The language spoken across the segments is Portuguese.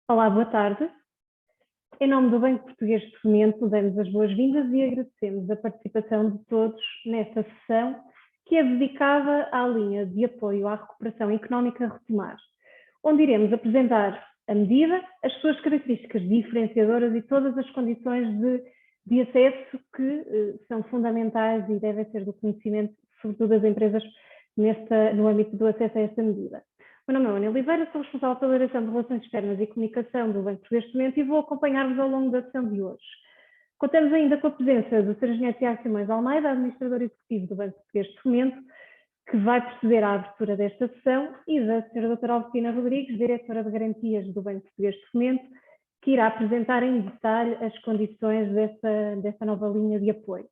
Olá, boa tarde. Em nome do Banco Português de Fomento, damos as boas-vindas e agradecemos a participação de todos nesta sessão, que é dedicada à linha de apoio à recuperação económica Retomar, onde iremos apresentar a medida, as suas características diferenciadoras e todas as condições de acesso que são fundamentais e devem ser do conhecimento, sobretudo das empresas, no âmbito do acesso a esta medida. O meu nome é Ana Oliveira, sou responsável pela direção de Relações Externas e Comunicação do Banco Português de Fomento e vou acompanhar-vos ao longo da sessão de hoje. Contamos ainda com a presença do Sr. Engenheiro Tiago Simões Almeida, administrador executivo do Banco Português de Fomento, que vai proceder à abertura desta sessão, e da Sra. Doutora Albertina Rodrigues, diretora de Garantias do Banco Português de Fomento, que irá apresentar em detalhe as condições desta nova linha de apoio.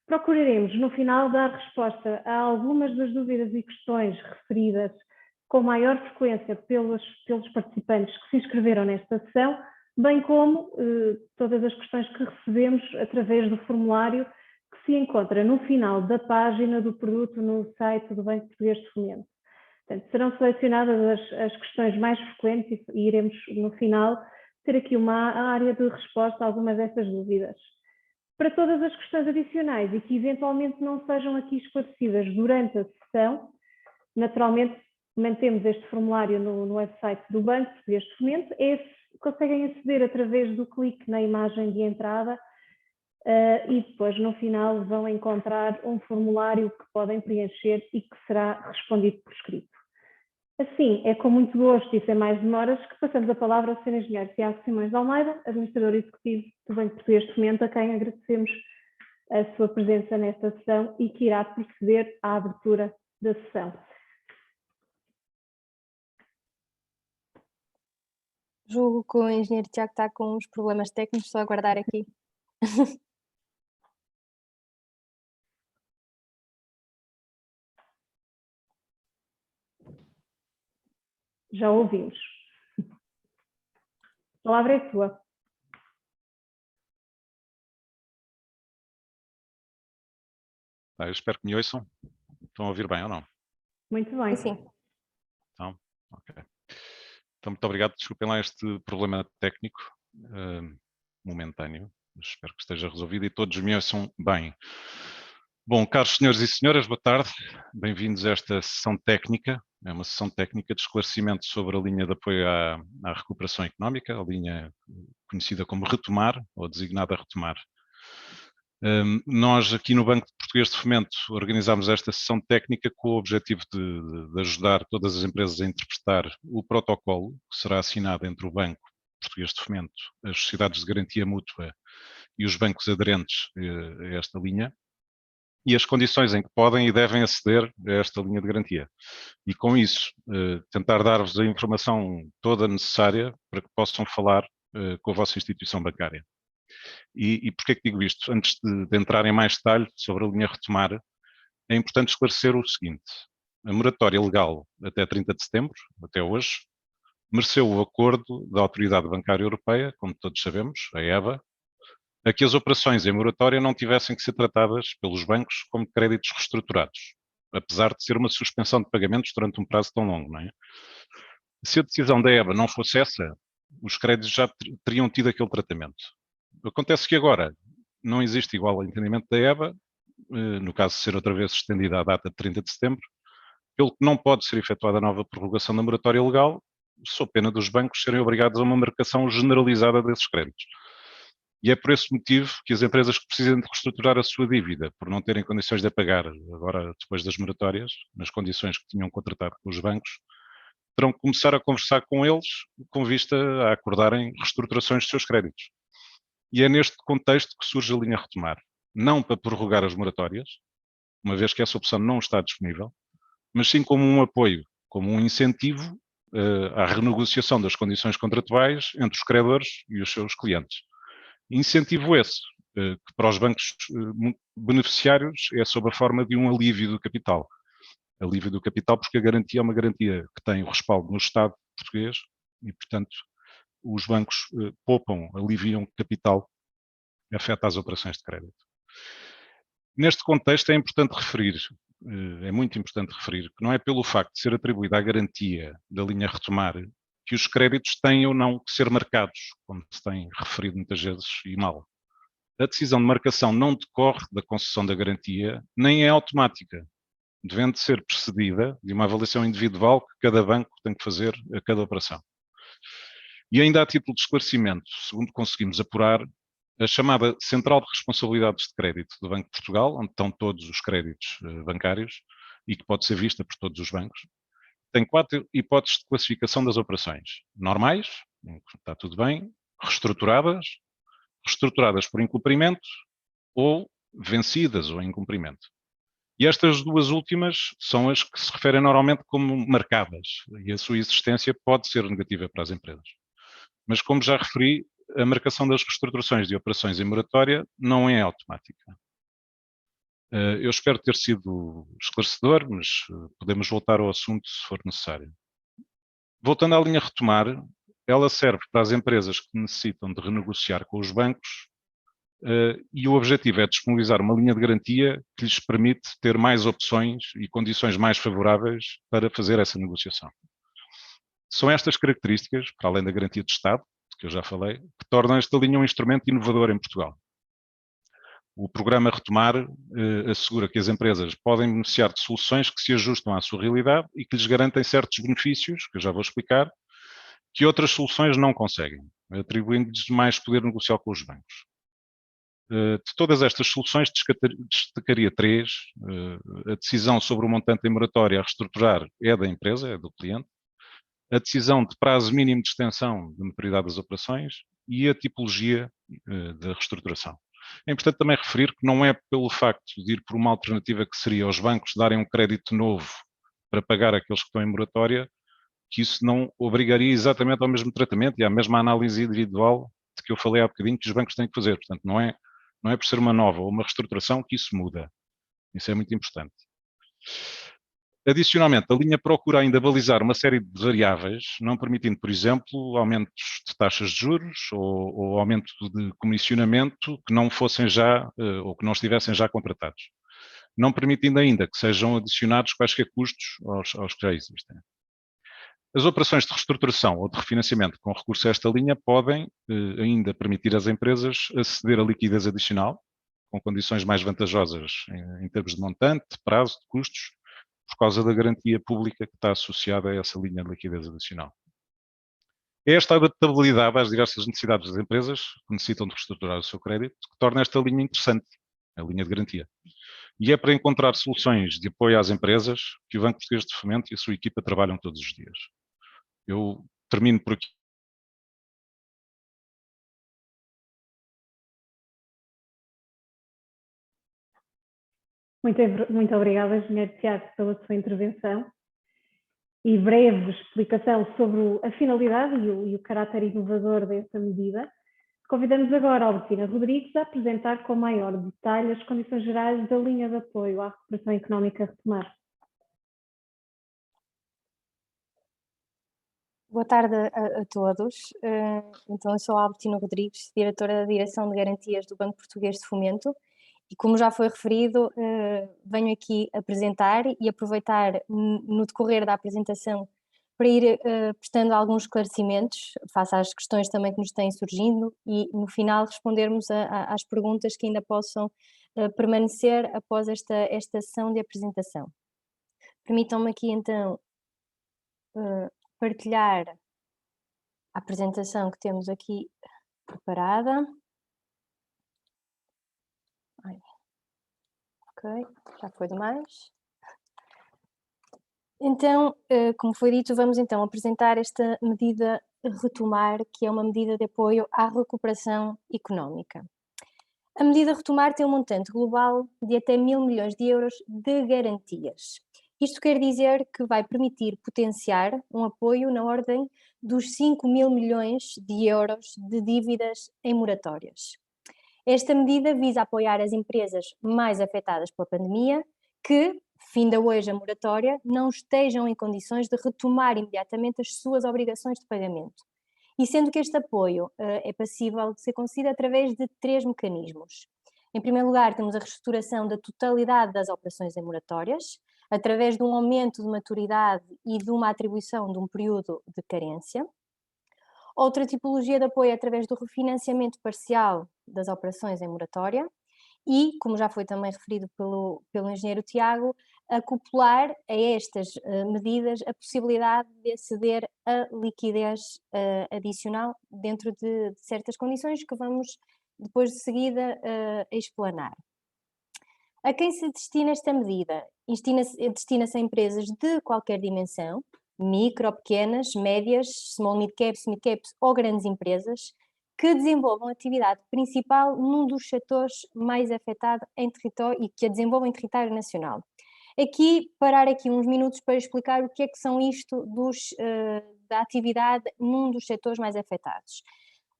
Procuraremos, no final, dar resposta a algumas das dúvidas e questões referidas com maior frequência pelos participantes que se inscreveram nesta sessão, bem como todas as questões que recebemos através do formulário que se encontra no final da página do produto no site do Banco Português de Fomento. Portanto, serão selecionadas as questões mais frequentes e iremos, no final, ter aqui uma área de resposta a algumas dessas dúvidas. Para todas as questões adicionais e que eventualmente não sejam aqui esclarecidas durante a sessão, naturalmente mantemos este formulário no website do Banco Português de Fomento. Conseguem aceder através do clique na imagem de entrada e depois no final vão encontrar um formulário que podem preencher e que será respondido por escrito. Assim, é com muito gosto e sem mais demoras que passamos a palavra ao Sr. Engenheiro Tiago Simões Almeida, administrador executivo do Banco Português de Fomento, a quem agradecemos a sua presença nesta sessão e que irá proceder à abertura da sessão. Julgo que o engenheiro Tiago está com uns problemas técnicos, só aguardar aqui. Já ouvimos. A palavra é sua. Eu espero que me ouçam. Estão a ouvir bem ou não? Muito bem. Sim. Então, ok. Então, muito obrigado. Desculpem lá este problema técnico momentâneo. Espero que esteja resolvido e todos me ouçam bem. Bom, caros senhores e senhoras, boa tarde. Bem-vindos a esta sessão técnica. É uma sessão técnica de esclarecimento sobre a linha de apoio à recuperação económica, a linha conhecida como Retomar, ou designada Retomar. Nós aqui no Banco Português de Fomento organizámos esta sessão técnica com o objetivo de ajudar todas as empresas a interpretar o protocolo que será assinado entre o Banco Português de Fomento, as sociedades de garantia mútua e os bancos aderentes a esta linha, e as condições em que podem e devem aceder a esta linha de garantia. E com isso, tentar dar-vos a informação toda necessária para que possam falar com a vossa instituição bancária. E porquê que digo isto? Antes de entrar em mais detalhe sobre a linha Retomar, é importante esclarecer o seguinte: a moratória legal até 30 de setembro, até hoje, mereceu o acordo da Autoridade Bancária Europeia, como todos sabemos, a EBA, a que as operações em moratória não tivessem que ser tratadas pelos bancos como créditos reestruturados, apesar de ser uma suspensão de pagamentos durante um prazo tão longo, não é? Se a decisão da EBA não fosse essa, os créditos já teriam tido aquele tratamento. Acontece que agora não existe igual entendimento da EBA, no caso de ser outra vez estendida a data de 30 de setembro, pelo que não pode ser efetuada a nova prorrogação da moratória legal, sob pena dos bancos serem obrigados a uma marcação generalizada desses créditos. E é por esse motivo que as empresas que precisam de reestruturar a sua dívida, por não terem condições de a pagar agora depois das moratórias, nas condições que tinham contratado com os bancos, terão que começar a conversar com eles com vista a acordarem reestruturações dos seus créditos. E é neste contexto que surge a linha Retomar. Não para prorrogar as moratórias, uma vez que essa opção não está disponível, mas sim como um apoio, como um incentivo à renegociação das condições contratuais entre os credores e os seus clientes. Incentivo esse, que para os bancos beneficiários é sob a forma de um alívio do capital. Alívio do capital porque a garantia é uma garantia que tem o respaldo no Estado português e, portanto, os bancos poupam, aliviam capital que afeta as operações de crédito. Neste contexto é importante referir, é muito importante referir, que não é pelo facto de ser atribuída a garantia da linha Retomar que os créditos têm ou não que ser marcados, como se tem referido muitas vezes e mal. A decisão de marcação não decorre da concessão da garantia, nem é automática, devendo ser precedida de uma avaliação individual que cada banco tem que fazer a cada operação. E ainda a título de esclarecimento, segundo conseguimos apurar, a chamada Central de Responsabilidades de Crédito do Banco de Portugal, onde estão todos os créditos bancários e que pode ser vista por todos os bancos, tem 4 hipóteses de classificação das operações. Normais, está tudo bem, reestruturadas por incumprimento ou vencidas ou incumprimento. E estas duas últimas são as que se referem normalmente como marcadas, e a sua existência pode ser negativa para as empresas. Mas, como já referi, a marcação das reestruturações de operações em moratória não é automática. Eu espero ter sido esclarecedor, mas podemos voltar ao assunto se for necessário. Voltando à linha retomar, ela serve para as empresas que necessitam de renegociar com os bancos e o objetivo é disponibilizar uma linha de garantia que lhes permite ter mais opções e condições mais favoráveis para fazer essa negociação. São estas características, para além da garantia de Estado, que eu já falei, que tornam esta linha um instrumento inovador em Portugal. O programa Retomar assegura que as empresas podem beneficiar de soluções que se ajustam à sua realidade e que lhes garantem certos benefícios, que eu já vou explicar, que outras soluções não conseguem, atribuindo-lhes mais poder negocial com os bancos. De todas estas soluções, destacaria 3. A decisão sobre o montante em moratória a reestruturar é da empresa, é do cliente. A decisão de prazo mínimo de extensão de maturidade das operações e a tipologia da reestruturação. É importante também referir que não é pelo facto de ir por uma alternativa que seria os bancos darem um crédito novo para pagar aqueles que estão em moratória, que isso não obrigaria exatamente ao mesmo tratamento e à mesma análise individual de que eu falei há bocadinho que os bancos têm que fazer. Portanto, não é por ser uma nova ou uma reestruturação que isso muda. Isso é muito importante. Adicionalmente, a linha procura ainda balizar uma série de variáveis, não permitindo, por exemplo, aumentos de taxas de juros ou aumento de comissionamento que não fossem já ou que não estivessem já contratados. Não permitindo ainda que sejam adicionados quaisquer custos aos que já existem. As operações de reestruturação ou de refinanciamento com recurso a esta linha podem ainda permitir às empresas aceder a liquidez adicional, com condições mais vantajosas em termos de montante, de prazo, de custos, por causa da garantia pública que está associada a essa linha de liquidez adicional. É esta adaptabilidade às diversas necessidades das empresas que necessitam de reestruturar o seu crédito que torna esta linha interessante, a linha de garantia. E é para encontrar soluções de apoio às empresas que o Banco Português de Fomento e a sua equipa trabalham todos os dias. Eu termino por aqui. Muito obrigada, Engenheiro Tiago, pela sua intervenção e breve explicação sobre a finalidade e o caráter inovador dessa medida. Convidamos agora a Albertina Rodrigues a apresentar com maior detalhe as condições gerais da linha de apoio à recuperação económica Retomar. Boa tarde a todos. Então, eu sou a Albertina Rodrigues, diretora da Direção de Garantias do Banco Português de Fomento e, como já foi referido, venho aqui apresentar e aproveitar no decorrer da apresentação para ir prestando alguns esclarecimentos face às questões também que nos têm surgindo e, no final, respondermos às perguntas que ainda possam permanecer após esta sessão de apresentação. Permitam-me aqui, então, partilhar a apresentação que temos aqui preparada. Ok, já foi demais. Então, como foi dito, vamos então apresentar esta medida Retomar, que é uma medida de apoio à recuperação económica. A medida Retomar tem um montante global de até 1.000 milhões de euros de garantias. Isto quer dizer que vai permitir potenciar um apoio na ordem dos 5.000 milhões de euros de dívidas em moratórias. Esta medida visa apoiar as empresas mais afetadas pela pandemia que, finda hoje a moratória, não estejam em condições de retomar imediatamente as suas obrigações de pagamento. E sendo que este apoio é passível de ser concedido através de 3 mecanismos. Em primeiro lugar, temos a reestruturação da totalidade das operações em moratórias, através de um aumento de maturidade e de uma atribuição de um período de carência. Outra tipologia de apoio é através do refinanciamento parcial das operações em moratória e, como já foi também referido pelo engenheiro Tiago, acoplar a estas medidas a possibilidade de aceder a liquidez adicional dentro de certas condições que vamos depois de seguida explanar. A quem se destina esta medida? Destina-se a empresas de qualquer dimensão, micro, pequenas, médias, small mid caps ou grandes empresas, que desenvolvam atividade principal num dos setores mais afetados em território e que a desenvolvam em território nacional. Aqui, parar aqui uns minutos para explicar o que é que são isto da atividade num dos setores mais afetados.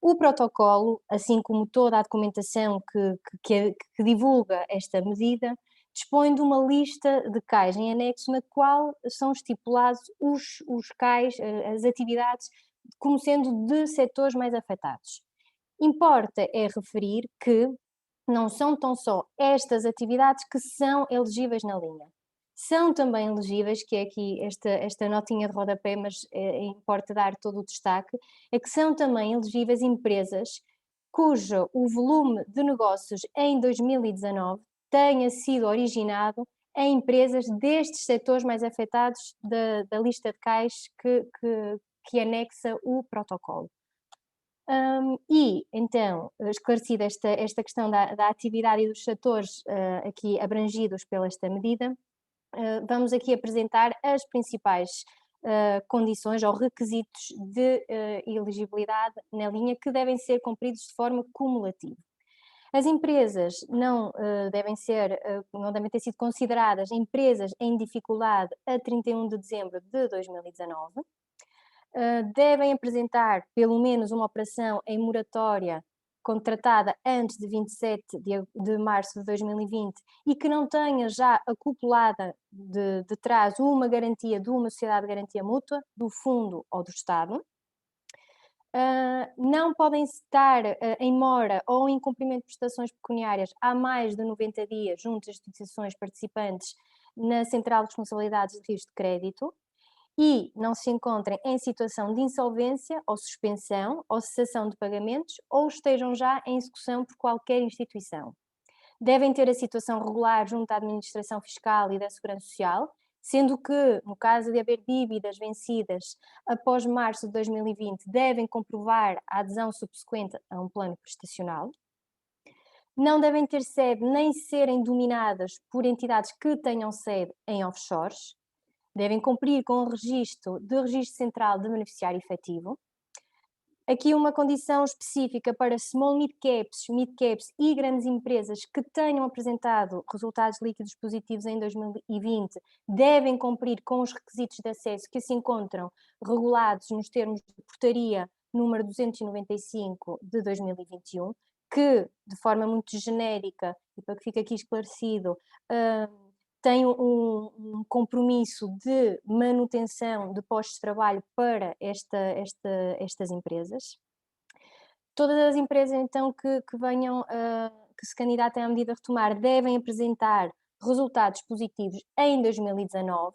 O protocolo, assim como toda a documentação que divulga esta medida, dispõe de uma lista de CAIs em anexo na qual são estipulados os CAIs, as atividades, como sendo de setores mais afetados. Importa é referir que não são tão só estas atividades que são elegíveis na linha. São também elegíveis, que é aqui esta notinha de rodapé, mas importa dar todo o destaque, é que são também elegíveis empresas cujo o volume de negócios em 2019 tenha sido originado em empresas destes setores mais afetados da lista de CAIs que anexa o protocolo. E, então, esclarecida esta questão da atividade e dos setores aqui abrangidos pela esta medida, vamos aqui apresentar as principais condições ou requisitos de elegibilidade na linha que devem ser cumpridos de forma cumulativa. As empresas não devem ter sido consideradas empresas em dificuldade a 31 de dezembro de 2019, devem apresentar pelo menos uma operação em moratória contratada antes de 27 de março de 2020 e que não tenha já acoplada de trás uma garantia de uma sociedade de garantia mútua, do fundo ou do Estado. Não podem estar em mora ou em cumprimento de prestações pecuniárias há mais de 90 dias junto às instituições participantes na Central de Responsabilidades de Risco de Crédito e não se encontrem em situação de insolvência ou suspensão ou cessação de pagamentos ou estejam já em execução por qualquer instituição. Devem ter a situação regular junto à Administração Fiscal e da Segurança Social, sendo que, no caso de haver dívidas vencidas após março de 2020, devem comprovar a adesão subsequente a um plano prestacional. Não devem ter sede nem serem dominadas por entidades que tenham sede em offshores. Devem cumprir com o registro central de beneficiário efetivo. Aqui uma condição específica para small mid caps e grandes empresas que tenham apresentado resultados líquidos positivos em 2020 devem cumprir com os requisitos de acesso que se encontram regulados nos termos de portaria número 295 de 2021, que, de forma muito genérica, e para que fique aqui esclarecido, tem um compromisso de manutenção de postos de trabalho para estas empresas. Todas as empresas, então, que se candidatem à medida a retomar devem apresentar resultados positivos em 2019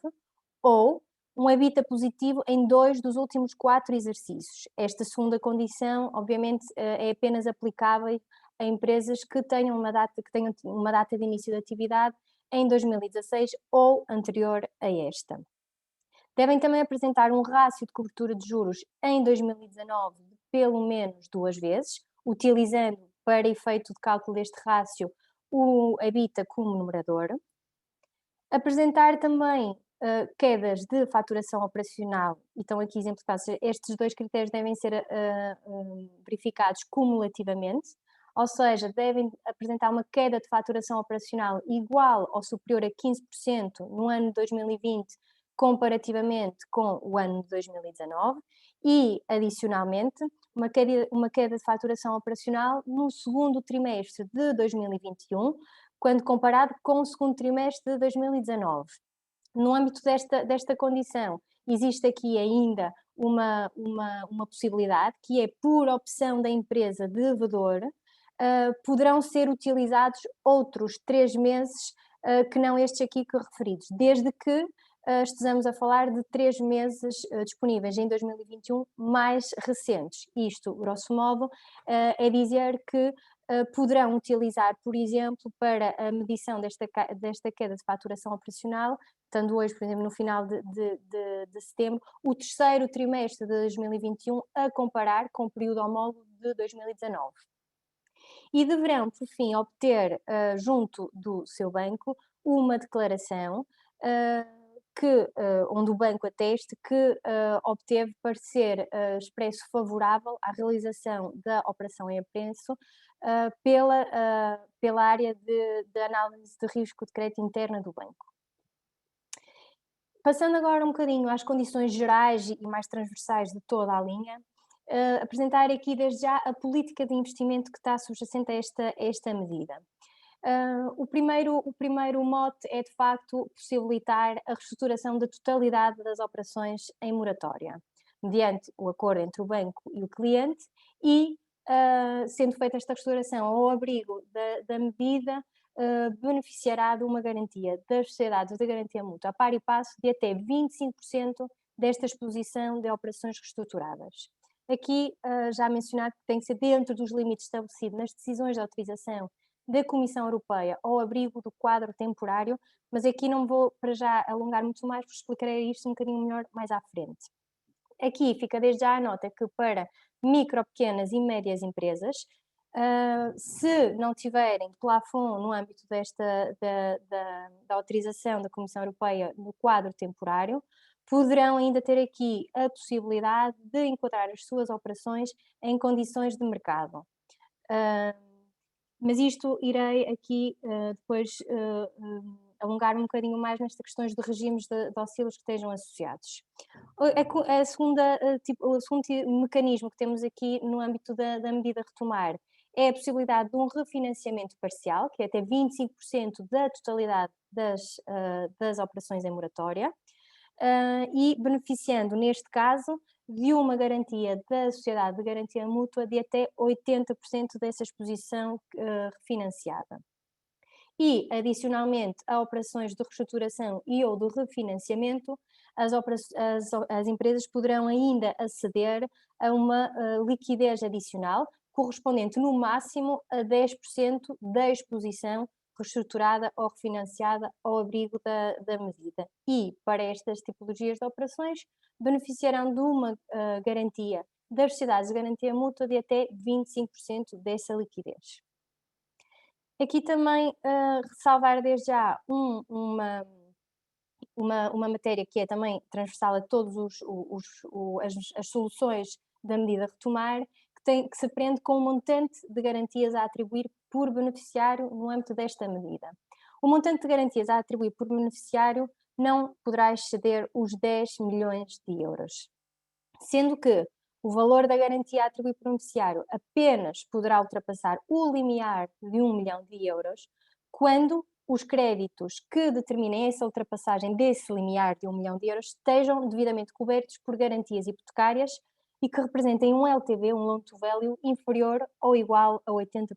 ou um EBITDA positivo em 2 dos últimos 4 exercícios. Esta segunda condição, obviamente, é apenas aplicável a empresas que tenham uma data de início de atividade em 2016 ou anterior a esta. Devem também apresentar um rácio de cobertura de juros em 2019 de pelo menos 2 vezes, utilizando para efeito de cálculo deste rácio o EBITDA como numerador. Apresentar também quedas de faturação operacional, e estão aqui exemplificados, estes 2 critérios devem ser verificados cumulativamente, ou seja, devem apresentar uma queda de faturação operacional igual ou superior a 15% no ano de 2020, comparativamente com o ano de 2019, e, adicionalmente, uma queda de faturação operacional no segundo trimestre de 2021, quando comparado com o segundo trimestre de 2019. No âmbito desta condição, existe aqui ainda uma possibilidade, que é, por opção da empresa devedora, poderão ser utilizados outros 3 meses que não estes aqui referidos, desde que estejamos a falar de 3 meses disponíveis em 2021 mais recentes. Isto, grosso modo, é dizer que poderão utilizar, por exemplo, para a medição desta queda de faturação operacional, estando hoje, por exemplo, no final de setembro, o terceiro trimestre de 2021 a comparar com o período homólogo de 2019. E deverão, por fim, obter junto do seu banco uma declaração onde o banco ateste que obteve parecer expresso favorável à realização da operação em apreço pela área de análise de risco de crédito interna do banco. Passando agora um bocadinho às condições gerais e mais transversais de toda a linha, apresentar aqui desde já a política de investimento que está subjacente a esta medida. O primeiro mote é, de facto, possibilitar a reestruturação da totalidade das operações em moratória, mediante o acordo entre o banco e o cliente e, sendo feita esta reestruturação ao abrigo da medida, beneficiará de uma garantia das sociedades de garantia mútua a par e passo de até 25% desta exposição de operações reestruturadas. Aqui, já mencionado que tem que ser dentro dos limites estabelecidos nas decisões de autorização da Comissão Europeia ao abrigo do quadro temporário, mas aqui não vou para já alongar muito mais, porque explicarei isto um bocadinho melhor mais à frente. Aqui fica desde já a nota que para micro, pequenas e médias empresas, se não tiverem plafond no âmbito da autorização da Comissão Europeia no quadro temporário, poderão ainda ter aqui a possibilidade de enquadrar as suas operações em condições de mercado. Mas isto irei aqui depois alongar um bocadinho mais nestas questões de regimes de auxílios que estejam associados. O segundo mecanismo que temos aqui no âmbito da medida retomar é a possibilidade de um refinanciamento parcial, que é até 25% da totalidade das operações em moratória, e beneficiando, neste caso, de uma garantia da Sociedade de Garantia Mútua de até 80% dessa exposição refinanciada. E, adicionalmente, a operações de reestruturação e ou de refinanciamento, as empresas poderão ainda aceder a uma liquidez adicional, correspondente no máximo a 10% da exposição reestruturada ou refinanciada ao abrigo da medida. E, para estas tipologias de operações, beneficiarão de uma garantia das sociedades de garantia mútua de até 25% dessa liquidez. Aqui também ressalvar desde já uma matéria que é também transversal a todas as soluções da medida retomar, que se prende com um montante de garantias a atribuir por beneficiário no âmbito desta medida. O montante de garantias a atribuir por beneficiário não poderá exceder os 10 milhões de euros, sendo que o valor da garantia a atribuir por beneficiário apenas poderá ultrapassar o limiar de 1 milhão de euros quando os créditos que determinem essa ultrapassagem desse limiar de 1 milhão de euros estejam devidamente cobertos por garantias hipotecárias e que representem um LTV, um loan to value, inferior ou igual a 80%.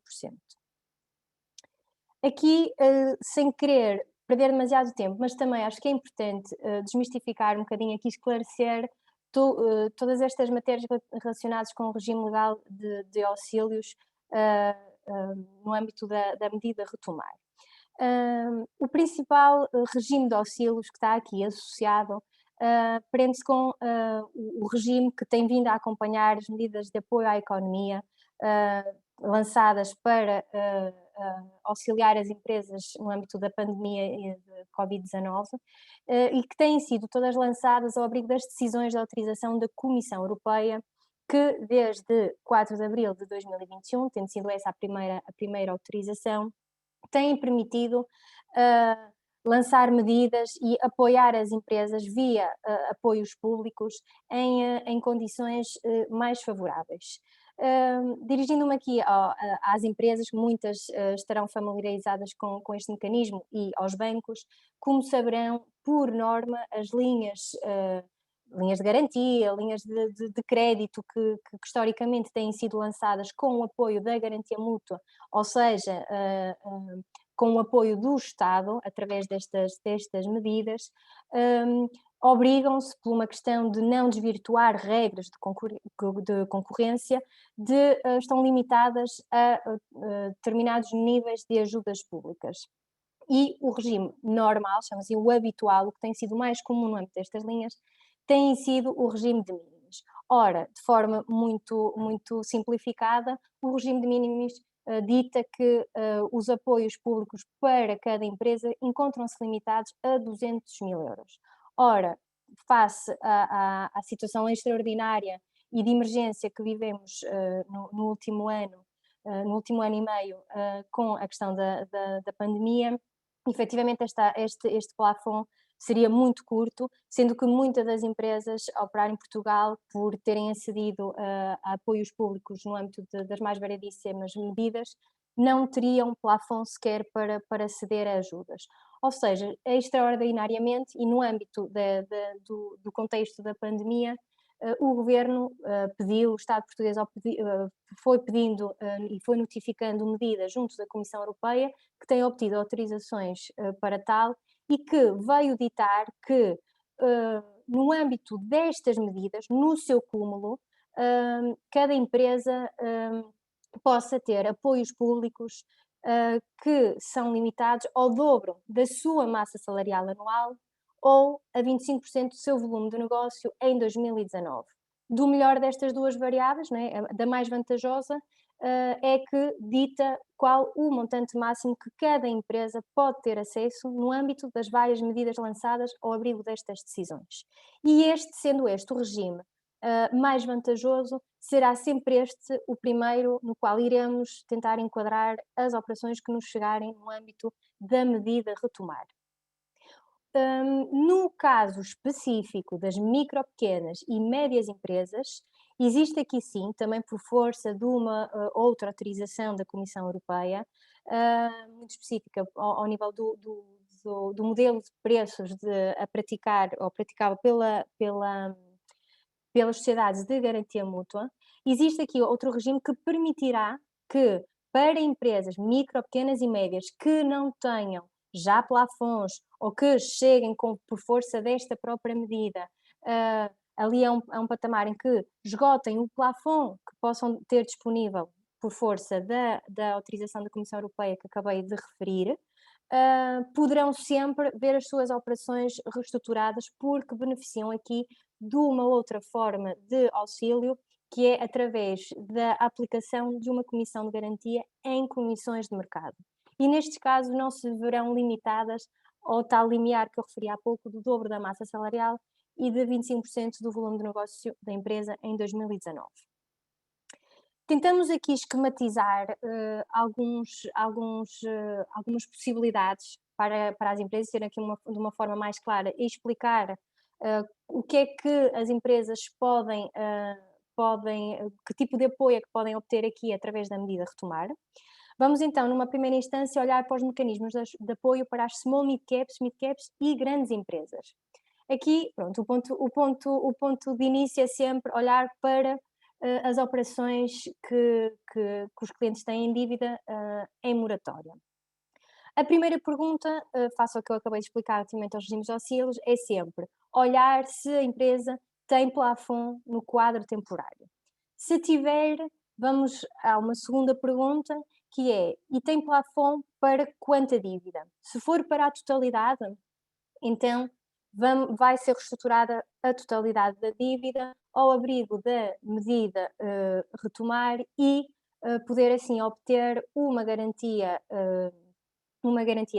Aqui, sem querer perder demasiado tempo, mas também acho que é importante desmistificar um bocadinho aqui, esclarecer todas estas matérias relacionadas com o regime legal de auxílios no âmbito da medida retomar. O principal regime de auxílios que está aqui associado prende-se com o regime que tem vindo a acompanhar as medidas de apoio à economia lançadas para auxiliar as empresas no âmbito da pandemia de Covid-19 e que têm sido todas lançadas ao abrigo das decisões de autorização da Comissão Europeia, que desde 4 de abril de 2021, tendo sido essa a primeira autorização, têm permitido lançar medidas e apoiar as empresas via apoios públicos em condições mais favoráveis. Dirigindo-me aqui às empresas, muitas estarão familiarizadas com este mecanismo, e aos bancos, como saberão, por norma, as linhas de garantia, linhas de crédito que historicamente têm sido lançadas com o apoio da garantia mútua, ou seja, com o apoio do Estado, através destas medidas, obrigam-se, por uma questão de não desvirtuar regras de concorrência, estão limitadas a determinados níveis de ajudas públicas. E o regime normal, chama-se o habitual, o que tem sido mais comum no âmbito destas linhas, tem sido o regime de mínimos. Ora, de forma muito simplificada, o regime de mínimos dita que os apoios públicos para cada empresa encontram-se limitados a 200 mil euros. Ora, face à situação extraordinária e de emergência que vivemos no último ano e meio, com a questão da pandemia, efetivamente este plafond seria muito curto, sendo que muitas das empresas a operar em Portugal, por terem acedido a apoios públicos no âmbito das mais variedíssimas medidas, não teriam plafond sequer para aceder a ajudas. Ou seja, extraordinariamente, e no âmbito do contexto da pandemia, o Governo o Estado português foi pedindo e foi notificando medidas junto da Comissão Europeia, que tem obtido autorizações para tal, e que veio ditar que, no âmbito destas medidas, no seu cúmulo, cada empresa possa ter apoios públicos que são limitados ao dobro da sua massa salarial anual ou a 25% do seu volume de negócio em 2019. Do melhor destas duas variáveis, né, da mais vantajosa, é que dita qual o montante máximo que cada empresa pode ter acesso no âmbito das várias medidas lançadas ao abrigo destas decisões. E sendo este o regime mais vantajoso, será sempre este o primeiro no qual iremos tentar enquadrar as operações que nos chegarem no âmbito da medida retomar. No caso específico das micro, pequenas e médias empresas, existe aqui sim, também por força de uma outra autorização da Comissão Europeia, muito específica ao nível do modelo de preços a praticar ou praticável pelas sociedades de garantia mútua, existe aqui outro regime que permitirá que, para empresas micro, pequenas e médias que não tenham já plafons ou que cheguem por força desta própria medida ali a um patamar em que esgotem o plafond que possam ter disponível por força da autorização da Comissão Europeia que acabei de referir, poderão sempre ver as suas operações reestruturadas, porque beneficiam aqui de uma outra forma de auxílio, que é através da aplicação de uma comissão de garantia em comissões de mercado. E nestes casos não se verão limitadas ao tal limiar que eu referi há pouco, do dobro da massa salarial e de 25% do volume de negócio da empresa em 2019. Tentamos aqui esquematizar algumas possibilidades para as empresas, terem aqui de uma forma mais clara e explicar o que é que as empresas que tipo de apoio é que podem obter aqui através da medida retomar. Vamos então, numa primeira instância, olhar para os mecanismos de apoio para as small, mid-caps e grandes empresas. Aqui, pronto, o ponto de início é sempre olhar para as operações que os clientes têm em dívida em moratória. A primeira pergunta, face ao que eu acabei de explicar relativamente aos regimes de auxílios, é sempre olhar se a empresa tem plafond no quadro temporário. Se tiver, vamos a uma segunda pergunta, que é, e tem plafond para quanta dívida? Se for para a totalidade, então vai ser reestruturada a totalidade da dívida ao abrigo da medida retomar e poder assim obter uma garantia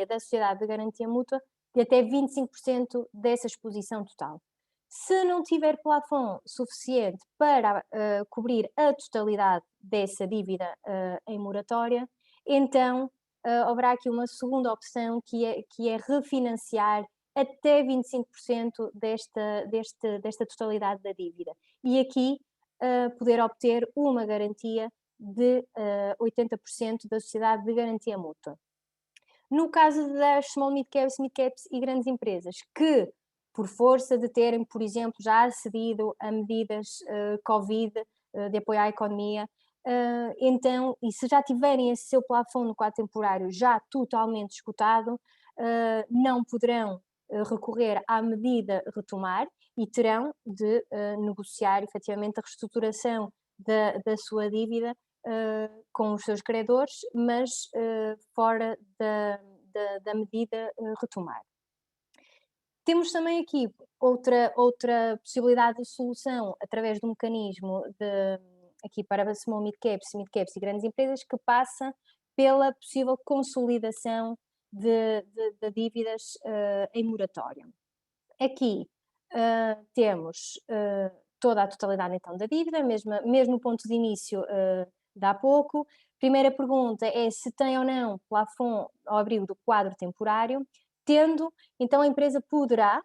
da Sociedade de Garantia Mútua de até 25% dessa exposição total. Se não tiver plafond suficiente para cobrir a totalidade dessa dívida em moratória, então haverá aqui uma segunda opção que é refinanciar até 25% desta totalidade da dívida. E aqui poder obter uma garantia de 80% da Sociedade de Garantia Mútua. No caso das small, mid-caps e grandes empresas, que por força de terem, por exemplo, já acedido a medidas Covid de apoio à economia, então, e se já tiverem esse seu plafond no quadro temporário já totalmente esgotado, não poderão recorrer à medida retomar e terão de negociar efetivamente a reestruturação da sua dívida com os seus credores, mas fora da medida retomar. Temos também aqui outra possibilidade de solução através do mecanismo aqui para small mid-caps e grandes empresas, que passa pela possível consolidação de dívidas em moratória. Aqui temos toda a totalidade então da dívida, mesmo o ponto de início de há pouco. Primeira pergunta é se tem ou não plafond ao abrigo do quadro temporário. Tendo, então a empresa poderá,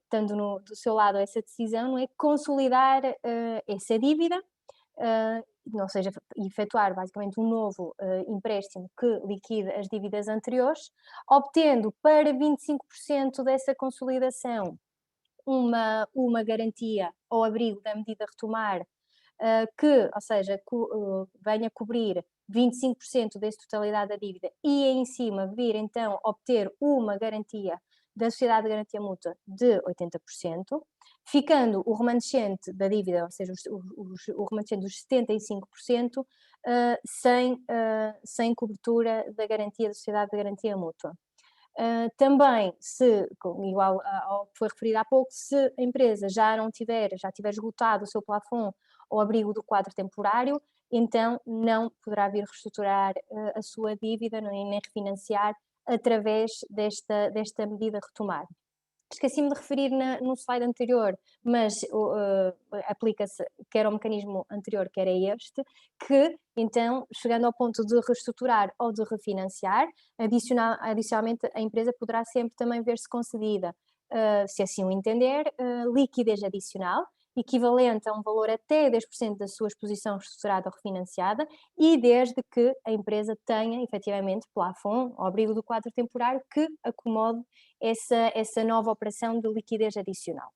estando do seu lado essa decisão, não é, consolidar essa dívida, ou seja, efetuar basicamente um novo empréstimo que liquide as dívidas anteriores, obtendo para 25% dessa consolidação uma garantia ao abrigo da medida retomar, ou seja, venha cobrir 25% da totalidade da dívida e em cima vir então obter uma garantia da Sociedade de Garantia Mútua de 80%, ficando o remanescente da dívida, ou seja, o remanescente dos 75%, sem cobertura da garantia da Sociedade de Garantia Mútua. Também, igual ao que foi referido há pouco, se a empresa já tiver esgotado o seu plafond ao abrigo do quadro temporário, então não poderá vir reestruturar a sua dívida nem refinanciar através desta medida retomar. Esqueci-me de referir no slide anterior, mas aplica-se quer ao mecanismo anterior, quer a este, que então, chegando ao ponto de reestruturar ou de refinanciar, adicionalmente a empresa poderá sempre também ver-se concedida, se assim o entender, liquidez adicional, equivalente a um valor até 10% da sua exposição reestruturada ou refinanciada, e desde que a empresa tenha efetivamente plafond, ao abrigo do quadro temporário, que acomode essa nova operação de liquidez adicional.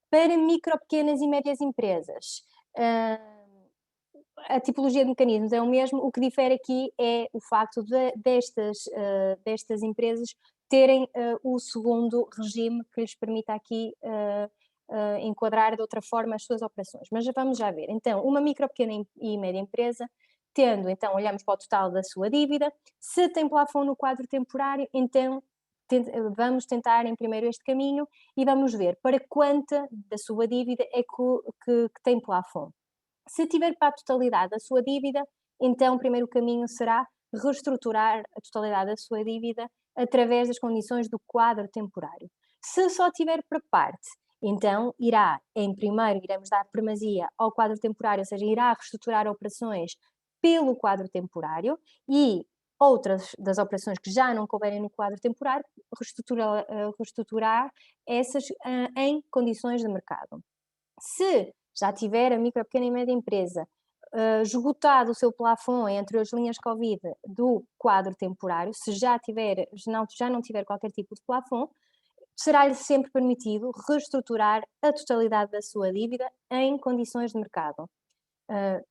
Para micro, pequenas e médias empresas, a tipologia de mecanismos é o mesmo, o que difere aqui é o facto destas empresas terem o segundo regime que lhes permita aqui enquadrar de outra forma as suas operações. Mas vamos já ver. Então, uma micro, pequena e média empresa, tendo, então, olhamos para o total da sua dívida, se tem plafond no quadro temporário, então vamos tentar em primeiro este caminho e vamos ver para quanta da sua dívida é que tem plafond. Se tiver para a totalidade da sua dívida, então o primeiro caminho será reestruturar a totalidade da sua dívida através das condições do quadro temporário. Se só tiver para parte, então iremos dar primazia ao quadro temporário, ou seja, irá reestruturar operações pelo quadro temporário e outras das operações que já não couberem no quadro temporário, reestruturar essas em condições de mercado. Se já tiver a micro, pequena e média empresa esgotado o seu plafond entre as linhas Covid do quadro temporário, se já não tiver qualquer tipo de plafond, será-lhe sempre permitido reestruturar a totalidade da sua dívida em condições de mercado.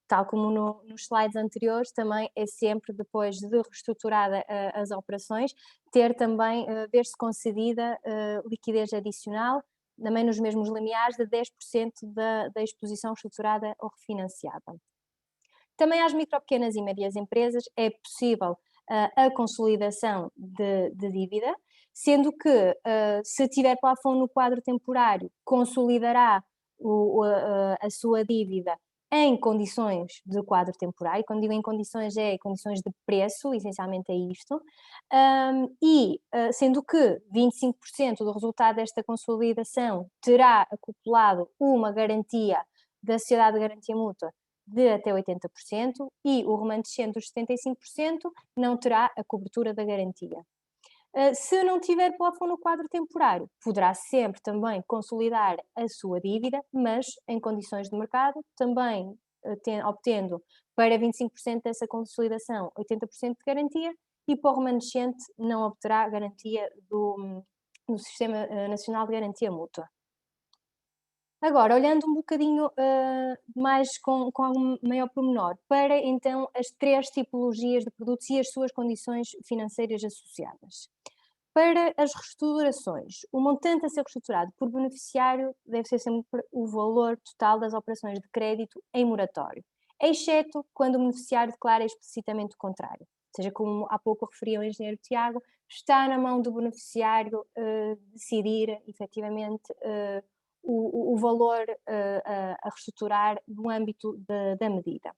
Tal como nos slides anteriores, também é sempre depois de reestruturada as operações, ter também, ver-se concedida liquidez adicional, também nos mesmos limiares de 10% da exposição estruturada ou refinanciada. Também às micro, pequenas e médias empresas é possível a consolidação de dívida, sendo que se tiver plafond no quadro temporário, consolidará a sua dívida em condições de quadro temporário. Quando digo em condições, é condições de preço, essencialmente é isto, sendo que 25% do resultado desta consolidação terá acoplado uma garantia da Sociedade de Garantia Mútua de até 80% e o remanescente dos 75% não terá a cobertura da garantia. Se não tiver plafond no quadro temporário, poderá sempre também consolidar a sua dívida, mas em condições de mercado, também obtendo para 25% dessa consolidação 80% de garantia e para o remanescente não obterá garantia do Sistema Nacional de Garantia Mútua. Agora, olhando um bocadinho mais com algum maior pormenor, para então as 3 tipologias de produtos e as suas condições financeiras associadas. Para as reestruturações, o montante a ser reestruturado por beneficiário deve ser sempre o valor total das operações de crédito em moratório, exceto quando o beneficiário declara explicitamente o contrário. Ou seja, como há pouco referia o engenheiro Tiago, está na mão do beneficiário decidir efetivamente o valor a reestruturar no âmbito da medida.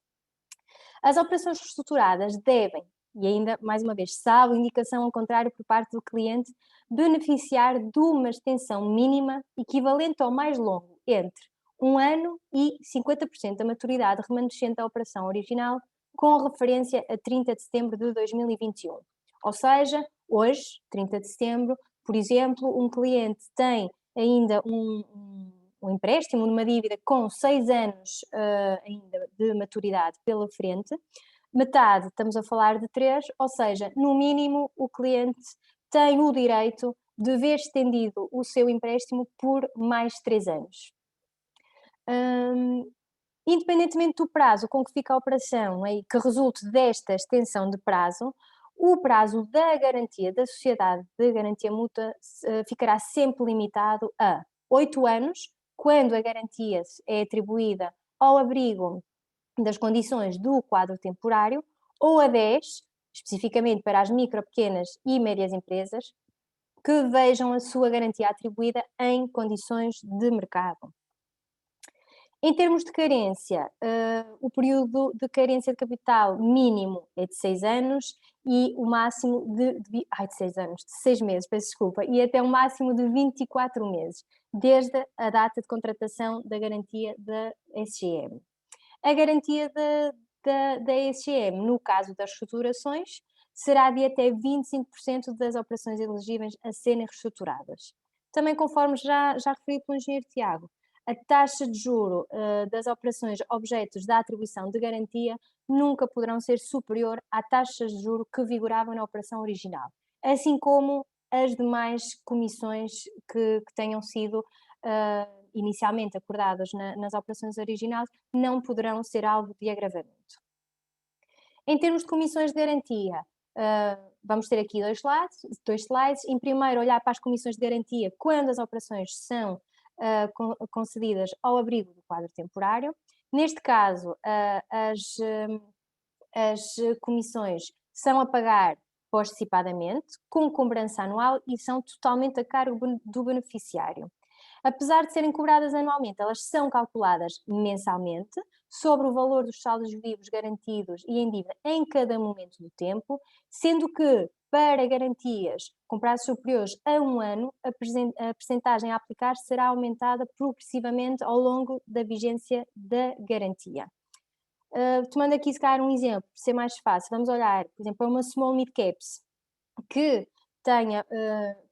As operações reestruturadas devem, e ainda mais uma vez, salvo indicação ao contrário por parte do cliente, beneficiar de uma extensão mínima equivalente ao mais longo entre 1 ano e 50% da maturidade remanescente da operação original, com referência a 30 de setembro de 2021. Ou seja, hoje, 30 de setembro, por exemplo, um cliente tem ainda um empréstimo numa dívida com 6 anos ainda de maturidade pela frente, metade estamos a falar de 3, ou seja, no mínimo o cliente tem o direito de ver estendido o seu empréstimo por mais 3 anos. Independentemente do prazo com que fica a operação e que resulte desta extensão de prazo, o prazo da garantia da sociedade de garantia mútua ficará sempre limitado a 8 anos, quando a garantia é atribuída ao abrigo das condições do quadro temporário, ou a 10, especificamente para as micro, pequenas e médias empresas, que vejam a sua garantia atribuída em condições de mercado. Em termos de carência, o período de carência de capital mínimo é de 6 anos e o máximo de 6 anos, de 6 meses, peço desculpa, e até um máximo de 24 meses, desde a data de contratação da garantia da SGM. A garantia da SGM, no caso das reestruturações, será de até 25% das operações elegíveis a serem reestruturadas. Também conforme já referido pelo engenheiro Tiago, a taxa de juro das operações objetos da atribuição de garantia nunca poderão ser superior à taxa de juro que vigoravam na operação original, assim como as demais comissões que tenham sido inicialmente acordadas nas operações originais não poderão ser alvo de agravamento. Em termos de comissões de garantia, vamos ter aqui dois slides. Em primeiro, olhar para as comissões de garantia quando as operações são concedidas ao abrigo do quadro temporário. Neste caso, as comissões são a pagar postecipadamente, com cobrança anual e são totalmente a cargo do beneficiário. Apesar de serem cobradas anualmente, elas são calculadas mensalmente sobre o valor dos saldos vivos garantidos e em dívida em cada momento do tempo, sendo que, para garantias com prazos superiores a 1 ano, a percentagem a aplicar será aumentada progressivamente ao longo da vigência da garantia. Tomando aqui, se calhar, um exemplo, para ser mais fácil, vamos olhar, por exemplo, para uma small mid caps que tenha,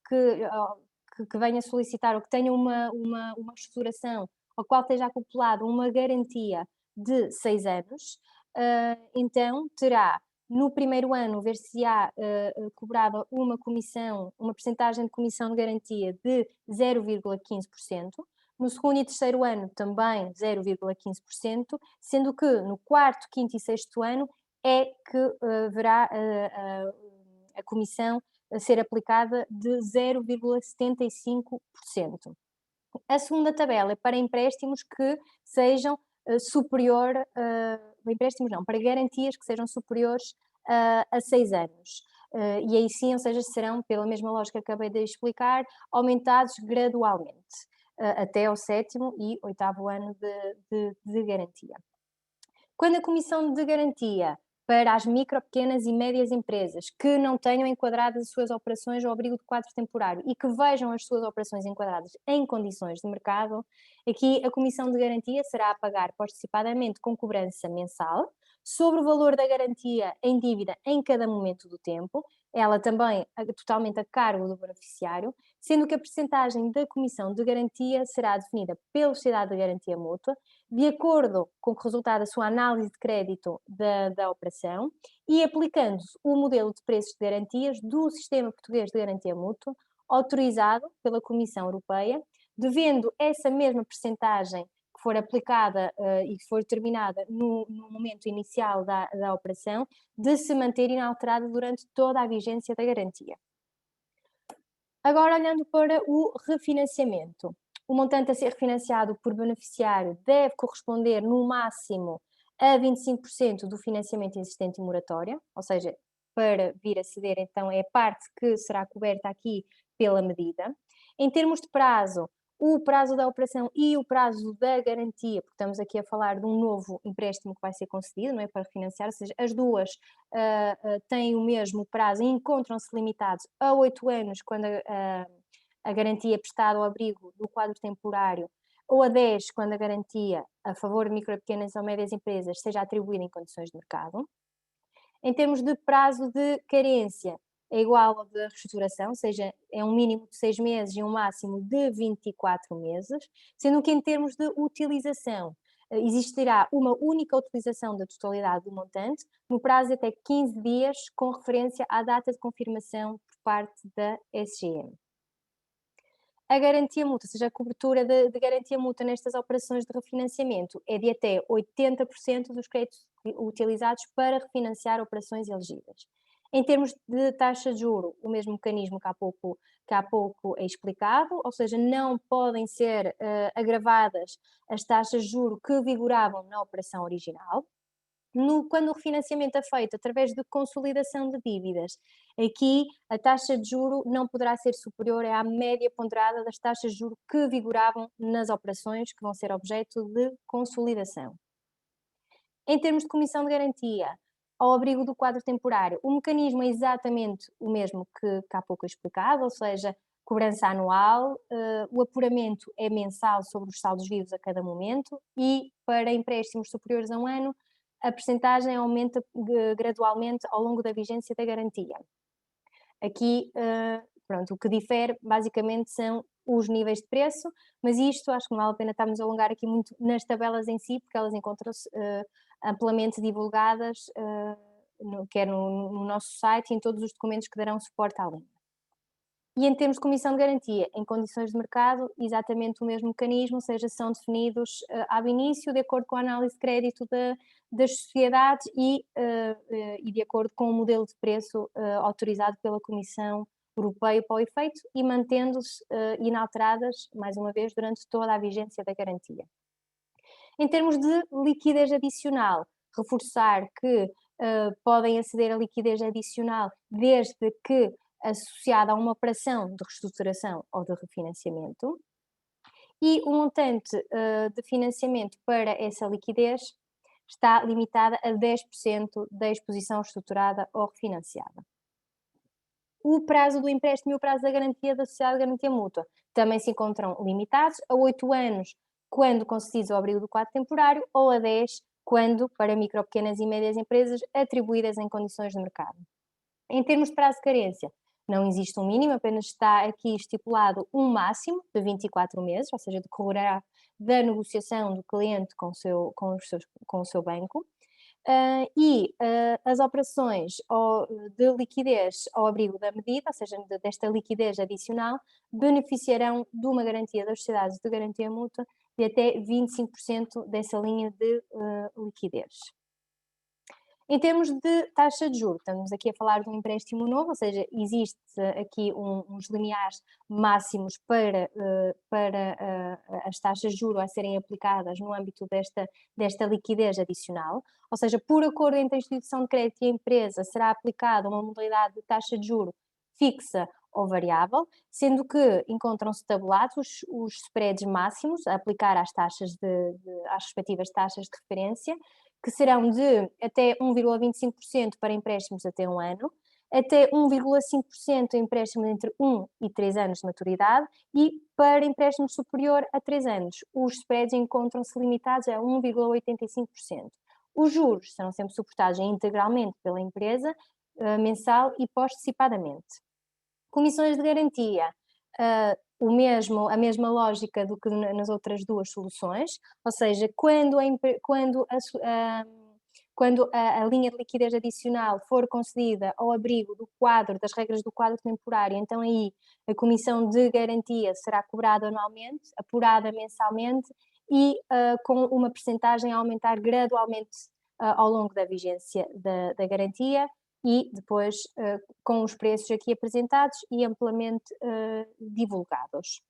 que venha solicitar ou que tenha uma reestruturação ao qual esteja acoplado uma garantia de 6 anos, então terá no primeiro ano ver-se-á cobrada uma comissão, uma percentagem de comissão de garantia de 0,15%, no segundo e terceiro ano também 0,15%, sendo que no quarto, quinto e sexto ano é que verá a comissão a ser aplicada de 0,75%. A segunda tabela é para empréstimos que sejam para garantias que sejam superiores a 6 anos. E aí sim, ou seja, serão, pela mesma lógica que acabei de explicar, aumentados gradualmente, até ao 7º e 8º ano de garantia. Quando a comissão de garantia para as micro, pequenas e médias empresas que não tenham enquadradas as suas operações ao abrigo de quadro temporário e que vejam as suas operações enquadradas em condições de mercado, aqui a comissão de garantia será a pagar postecipadamente com cobrança mensal sobre o valor da garantia em dívida em cada momento do tempo, ela também totalmente a cargo do beneficiário, sendo que a percentagem da comissão de garantia será definida pela Sociedade de Garantia Mútua, de acordo com o resultado da sua análise de crédito da operação e aplicando-se o modelo de preços de garantias do Sistema Português de Garantia Mútua, autorizado pela Comissão Europeia, devendo essa mesma percentagem que for aplicada e que for determinada no momento inicial da operação, de se manter inalterada durante toda a vigência da garantia. Agora, olhando para o refinanciamento. O montante a ser refinanciado por beneficiário deve corresponder no máximo a 25% do financiamento existente em moratória, ou seja, para vir a ceder, então, é a parte que será coberta aqui pela medida. Em termos de prazo, o prazo da operação e o prazo da garantia, porque estamos aqui a falar de um novo empréstimo que vai ser concedido, não é, para refinanciar, ou seja, as duas têm o mesmo prazo e encontram-se limitados a 8 anos, quando a garantia prestada ao abrigo do quadro temporário, ou a 10, quando a garantia a favor de micro, pequenas ou médias empresas seja atribuída em condições de mercado. Em termos de prazo de carência, é igual ao da reestruturação, ou seja, é um mínimo de 6 meses e um máximo de 24 meses, sendo que em termos de utilização, existirá uma única utilização da totalidade do montante, no prazo de até 15 dias, com referência à data de confirmação por parte da SGM. A garantia mútua, ou seja, a cobertura de garantia mútua nestas operações de refinanciamento é de até 80% dos créditos utilizados para refinanciar operações elegíveis. Em termos de taxa de juro, o mesmo mecanismo que há pouco é explicado, ou seja, não podem ser agravadas as taxas de juro que vigoravam na operação original. Quando o refinanciamento é feito através de consolidação de dívidas, aqui a taxa de juro não poderá ser superior à média ponderada das taxas de juro que vigoravam nas operações que vão ser objeto de consolidação. Em termos de comissão de garantia, ao abrigo do quadro temporário, o mecanismo é exatamente o mesmo que há pouco explicado, ou seja, cobrança anual, o apuramento é mensal sobre os saldos vivos a cada momento e, para empréstimos superiores a um ano, a percentagem aumenta gradualmente ao longo da vigência da garantia. Aqui, pronto, o que difere basicamente são os níveis de preço, mas isto acho que não vale a pena estarmos a alongar aqui muito nas tabelas em si, porque elas encontram-se amplamente divulgadas, quer no nosso site e em todos os documentos que darão suporte à linha. E em termos de comissão de garantia, em condições de mercado, exatamente o mesmo mecanismo, ou seja, são definidos ao início, de acordo com a análise de crédito das sociedades e de acordo com o modelo de preço autorizado pela Comissão Europeia para o efeito e mantendo-se inalteradas, mais uma vez, durante toda a vigência da garantia. Em termos de liquidez adicional, reforçar que podem aceder a liquidez adicional desde que associada a uma operação de reestruturação ou de refinanciamento, e o montante de financiamento para essa liquidez está limitada a 10% da exposição estruturada ou refinanciada. O prazo do empréstimo e o prazo da garantia da sociedade de garantia mútua também se encontram limitados a 8 anos quando concedidos ao abrigo do quadro temporário ou a 10 quando para micro, pequenas e médias empresas atribuídas em condições de mercado. Em termos de prazo de carência, não existe um mínimo, apenas está aqui estipulado um máximo de 24 meses, ou seja, decorrerá da negociação do cliente com o seu banco. As operações de liquidez ao abrigo da medida, ou seja, desta liquidez adicional, beneficiarão de uma garantia das sociedades de garantia mútua de até 25% dessa linha de liquidez. Em termos de taxa de juros, estamos aqui a falar de um empréstimo novo, ou seja, existe aqui uns limiares máximos para as taxas de juros a serem aplicadas no âmbito desta liquidez adicional, ou seja, por acordo entre a instituição de crédito e a empresa, será aplicada uma modalidade de taxa de juro fixa ou variável, sendo que encontram-se tabulados os spreads máximos a aplicar às respectivas taxas de referência, que serão de até 1,25% para empréstimos até um ano, até 1,5% em empréstimos entre 1 e 3 anos de maturidade e para empréstimos superior a 3 anos. Os spreads encontram-se limitados a 1,85%. Os juros serão sempre suportados integralmente pela empresa, mensal e pós-antecipadamente. Comissões de garantia, a mesma lógica do que nas outras duas soluções, ou seja, quando quando a linha de liquidez adicional for concedida ao abrigo do quadro, das regras do quadro temporário, então aí a comissão de garantia será cobrada anualmente, apurada mensalmente e com uma percentagem a aumentar gradualmente ao longo da vigência da garantia e depois com os preços aqui apresentados e amplamente divulgados.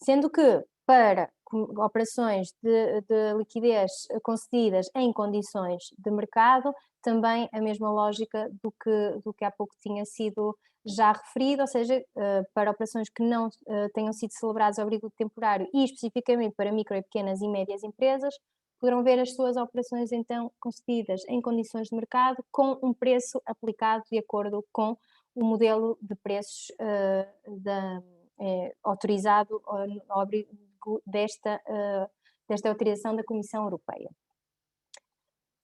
Sendo que para operações de liquidez concedidas em condições de mercado, também a mesma lógica do que há pouco tinha sido já referido, ou seja, para operações que não tenham sido celebradas ao abrigo temporário e especificamente para micro e pequenas e médias empresas, poderão ver as suas operações então concedidas em condições de mercado com um preço aplicado de acordo com o modelo de preços autorizado ao abrigo desta autorização da Comissão Europeia.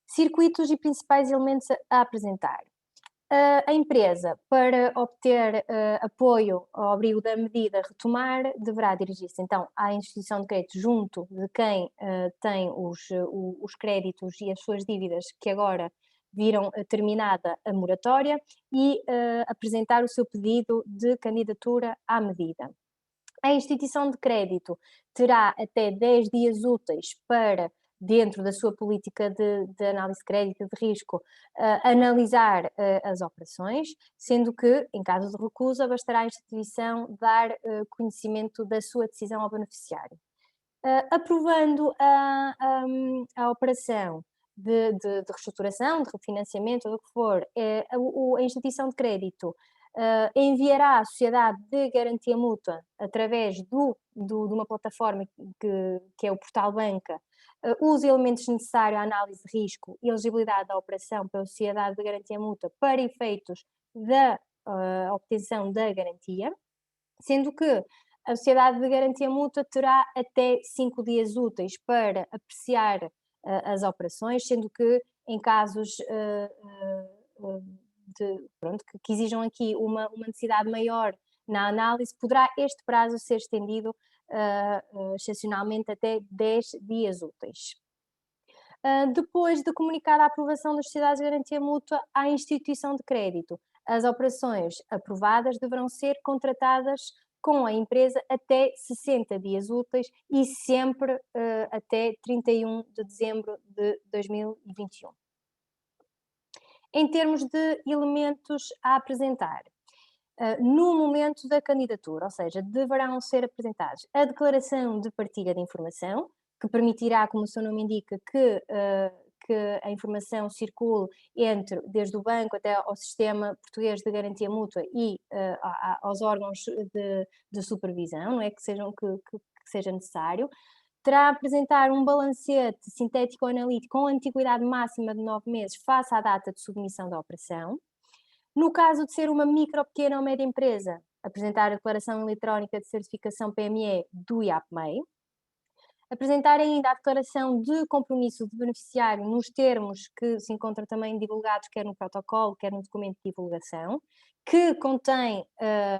Circuitos e principais elementos a apresentar. A empresa, para obter apoio ao abrigo da medida retomar, deverá dirigir-se então à instituição de crédito junto de quem tem os créditos e as suas dívidas que agora viram terminada a moratória e apresentar o seu pedido de candidatura à medida. A instituição de crédito terá até 10 dias úteis para, dentro da sua política de análise de crédito e de risco, analisar as operações, sendo que, em caso de recusa, bastará a instituição dar conhecimento da sua decisão ao beneficiário. Aprovando a operação de reestruturação, de refinanciamento, ou do que for, a instituição de crédito enviará à sociedade de garantia mútua, através de uma plataforma que é o Portal Banca, os elementos necessários à análise de risco e elegibilidade da operação pela sociedade de garantia mútua para efeitos da obtenção da garantia, sendo que a sociedade de garantia mútua terá até 5 dias úteis para apreciar as operações, sendo que em casos que exijam aqui uma necessidade maior na análise, poderá este prazo ser estendido excepcionalmente até 10 dias úteis. Depois de comunicada a aprovação das sociedades de garantia mútua à instituição de crédito, as operações aprovadas deverão ser contratadas com a empresa até 60 dias úteis e sempre até 31 de dezembro de 2021. Em termos de elementos a apresentar, no momento da candidatura, ou seja, deverão ser apresentados a declaração de partilha de informação, que permitirá, como o seu nome indica, que a informação circule desde o banco até ao sistema português de garantia mútua e aos órgãos de supervisão, não é? que seja necessário. Terá a apresentar um balancete sintético-analítico com antiguidade máxima de 9 meses face à data de submissão da operação. No caso de ser uma micro, pequena ou média empresa, apresentar a declaração eletrónica de certificação PME do IAPMEI. Apresentar ainda a declaração de compromisso de beneficiário nos termos que se encontram também divulgados quer no protocolo, quer no documento de divulgação, que contém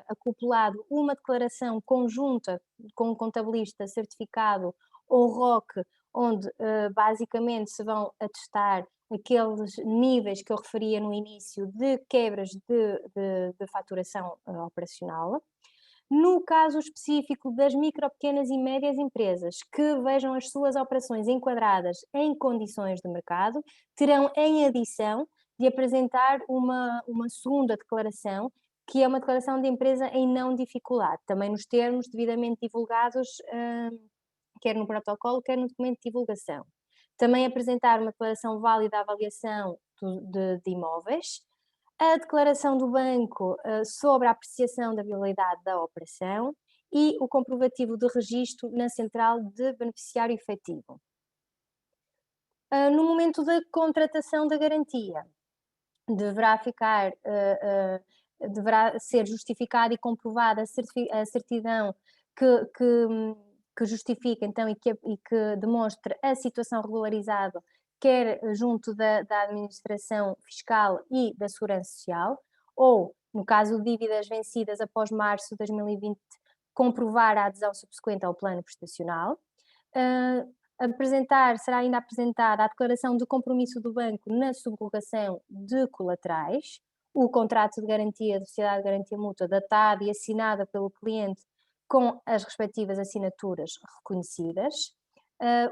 acoplado uma declaração conjunta com um contabilista certificado ou ROC, onde basicamente se vão atestar aqueles níveis que eu referia no início de quebras de faturação operacional. No caso específico das micro, pequenas e médias empresas que vejam as suas operações enquadradas em condições de mercado, terão em adição de apresentar uma segunda declaração, que é uma declaração de empresa em não dificuldade, também nos termos devidamente divulgados, quer no protocolo, quer no documento de divulgação. Também apresentar uma declaração válida à avaliação de imóveis, a declaração do banco sobre a apreciação da viabilidade da operação e o comprovativo de registro na central de beneficiário efetivo. No momento da contratação da garantia, deverá ser justificada e comprovada a certidão que justifica então e que demonstre a situação regularizada, quer junto da administração fiscal e da segurança social, ou, no caso de dívidas vencidas após março de 2020, comprovar a adesão subsequente ao plano prestacional. Será ainda apresentada a declaração de compromisso do banco na subrogação de colaterais, o contrato de garantia de sociedade de garantia mútua datado e assinada pelo cliente com as respectivas assinaturas reconhecidas,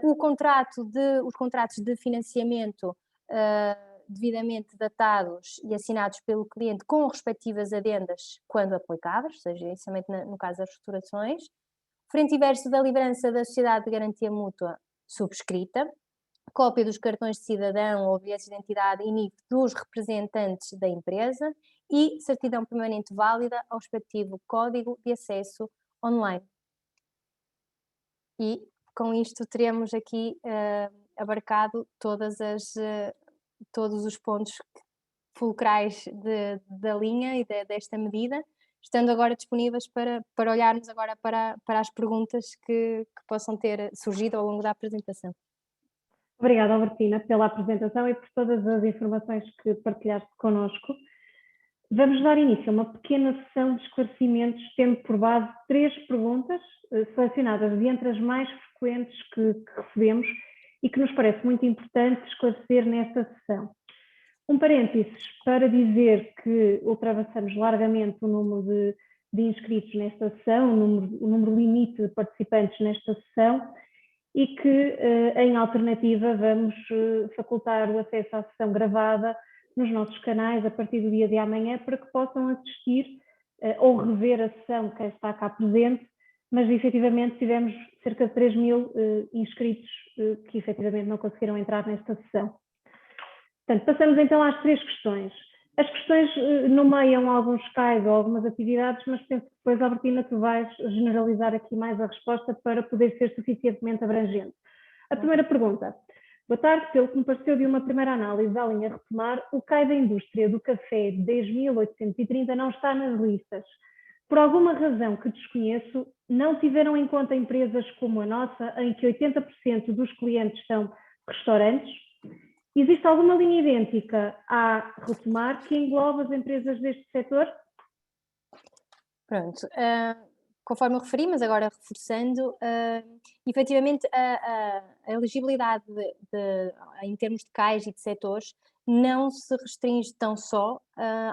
os contratos de financiamento devidamente datados e assinados pelo cliente com respectivas adendas quando aplicáveis, ou seja, inicialmente no caso das reestruturações, frente e verso da livrança da sociedade de garantia mútua subscrita, cópia dos cartões de cidadão ou bilhetes de identidade e NIF dos representantes da empresa e certidão permanente válida ao respectivo código de acesso online. E com isto teremos aqui abarcado todos os pontos fulcrais da linha e desta medida, estando agora disponíveis para olharmos agora para as perguntas que possam ter surgido ao longo da apresentação. Obrigada, Albertina, pela apresentação e por todas as informações que partilhaste connosco. Vamos dar início a uma pequena sessão de esclarecimentos, tendo por base 3 perguntas selecionadas de entre as mais frequentes que recebemos e que nos parece muito importante esclarecer nesta sessão. Um parênteses para dizer que ultrapassamos largamente o número de inscritos nesta sessão, o número limite de participantes nesta sessão, e que, em alternativa, vamos facultar o acesso à sessão gravada nos nossos canais a partir do dia de amanhã para que possam assistir ou rever a sessão que está cá presente, mas efetivamente tivemos cerca de 3.000 inscritos que efetivamente não conseguiram entrar nesta sessão. Portanto, passamos então às 3 questões. As questões nomeiam alguns cais ou algumas atividades, mas penso que depois, Albertina, tu vais generalizar aqui mais a resposta para poder ser suficientemente abrangente. A primeira pergunta. Boa tarde, pelo que me pareceu de uma primeira análise à linha retomar, o CAI da indústria do café de 10.830 não está nas listas. Por alguma razão que desconheço, não tiveram em conta empresas como a nossa, em que 80% dos clientes são restaurantes? Existe alguma linha idêntica à retomar que engloba as empresas deste setor? Pronto, conforme eu referi, mas agora reforçando, efetivamente a elegibilidade em termos de CAIs e de setores não se restringe tão só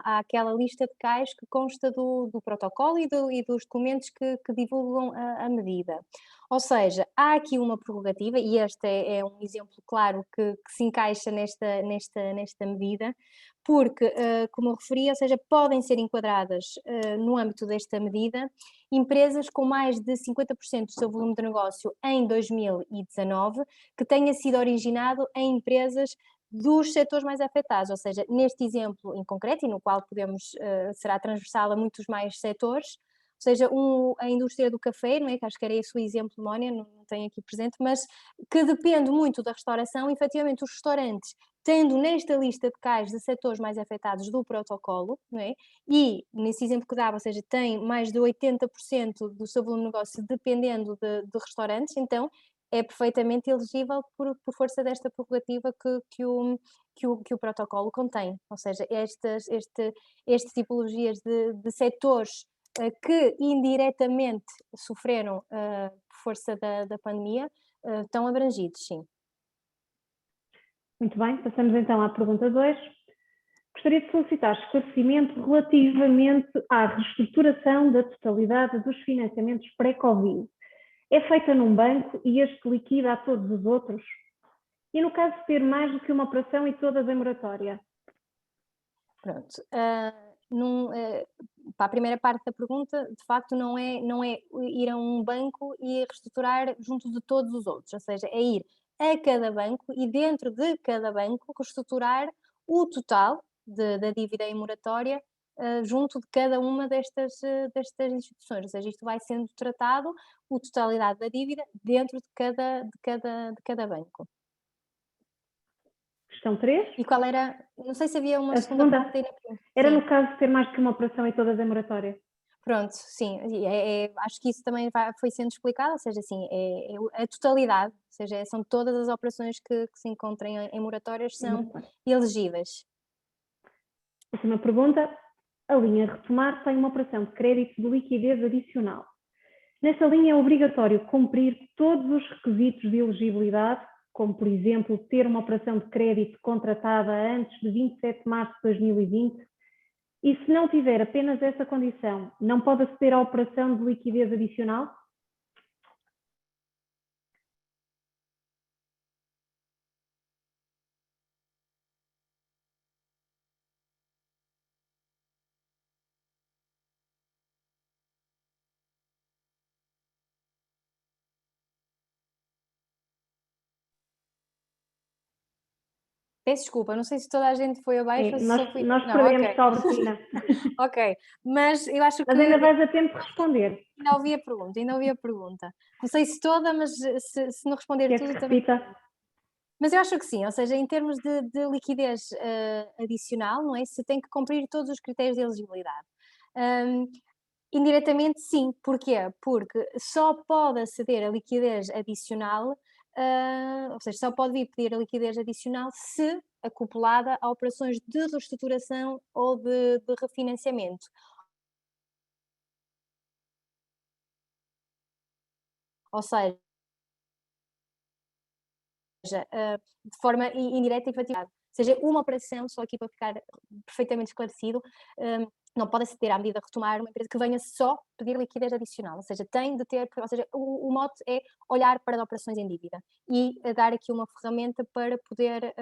àquela lista de CAIs que consta do protocolo e dos documentos que divulgam a medida. Ou seja, há aqui uma prerrogativa, e este é um exemplo claro que se encaixa nesta medida, porque, como eu referi, ou seja, podem ser enquadradas no âmbito desta medida empresas com mais de 50% do seu volume de negócio em 2019 que tenha sido originado em empresas dos setores mais afetados, ou seja, neste exemplo em concreto, e no qual será transversal a muitos mais setores, ou seja, a indústria do café, não é? Que acho que era esse o exemplo, Mónia, não tenho aqui presente, mas que depende muito da restauração, efetivamente os restaurantes, tendo nesta lista de CAIs de setores mais afetados do protocolo, não é? E nesse exemplo que dava, ou seja, tem mais de 80% do seu volume de negócio dependendo de restaurantes, então é perfeitamente elegível por força desta prerrogativa que o protocolo contém. Ou seja, estas tipologias de setores que indiretamente sofreram por força da pandemia estão abrangidos, sim. Muito bem, passamos então à pergunta 2. Gostaria de solicitar esclarecimento relativamente à reestruturação da totalidade dos financiamentos pré-Covid. É feita num banco e este liquida a todos os outros? E no caso de ter mais do que uma operação e todas em moratória? Pronto. Para a primeira parte da pergunta, de facto, não é ir a um banco e reestruturar junto de todos os outros, ou seja, é ir a cada banco e dentro de cada banco reestruturar o total da dívida em moratória junto de cada uma destas instituições, ou seja, isto vai sendo tratado, a totalidade da dívida, dentro de cada banco. Questão 3. E qual era? Não sei se havia uma segunda pergunta. Era no caso de ter mais do que uma operação e todas em moratória. Pronto, sim, acho que isso também foi sendo explicado, ou seja, assim, é a totalidade, ou seja, são todas as operações que se encontrem em moratórias são elegíveis. Última pergunta. A linha retomar tem uma operação de crédito de liquidez adicional. Nessa linha é obrigatório cumprir todos os requisitos de elegibilidade, como, por exemplo, ter uma operação de crédito contratada antes de 27 de março de 2020, e se não tiver apenas essa condição, não pode aceder à operação de liquidez adicional? Peço desculpa, não sei se toda a gente foi abaixo ou se Nós, só fui... nós Não, perdemos ok. só a Bettina. Ok, mas eu acho que Mas ainda vais a tempo de responder. ainda ouvi a pergunta. Não sei se toda, mas se não responder Queres tudo que também. repita? Mas eu acho que sim, ou seja, em termos de liquidez adicional, não é? Se tem que cumprir todos os critérios de elegibilidade. Hum, indiretamente, sim. Porquê? Porque só pode aceder a liquidez adicional, ou seja, só pode vir pedir a liquidez adicional se acoplada a operações de reestruturação ou de refinanciamento. Ou seja, de forma indireta e efetivada. Ou seja, uma operação, só aqui para ficar perfeitamente esclarecido, não pode aceder à medida de retomar uma empresa que venha só pedir liquidez adicional, ou seja, tem de ter, ou seja, o mote é olhar para as operações em dívida e dar aqui uma ferramenta para poder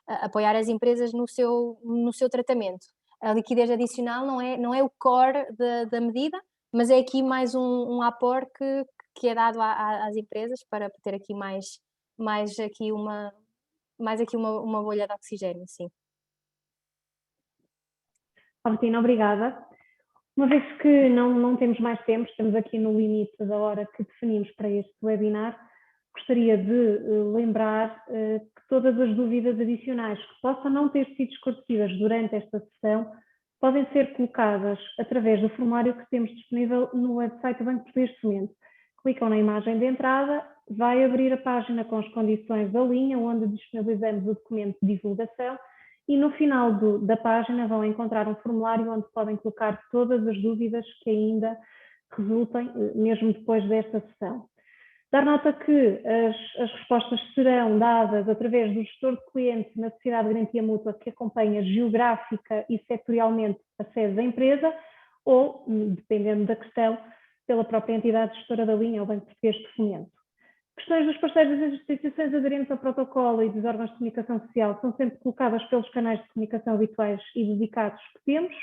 apoiar as empresas no seu tratamento. A liquidez adicional não é o core da medida, mas é aqui mais um aporte que é dado às empresas para ter aqui mais aqui uma bolha de oxigênio, sim. Bettina, obrigada. Uma vez que não temos mais tempo, estamos aqui no limite da hora que definimos para este webinar, gostaria de lembrar que todas as dúvidas adicionais que possam não ter sido esclarecidas durante esta sessão podem ser colocadas através do formulário que temos disponível no website do Banco Português de Fomento. Clicam na imagem de entrada, vai abrir a página com as condições da linha, onde disponibilizamos o documento de divulgação, e no final da página vão encontrar um formulário onde podem colocar todas as dúvidas que ainda resultem, mesmo depois desta sessão. Dar nota que as respostas serão dadas através do gestor de clientes na Sociedade de Garantia Mútua que acompanha geográfica e setorialmente a sede da empresa ou, dependendo da questão, pela própria entidade gestora da linha, o Banco Português de Fomento. Questões dos parceiros das instituições aderentes ao protocolo e dos órgãos de comunicação social são sempre colocadas pelos canais de comunicação habituais e dedicados que temos.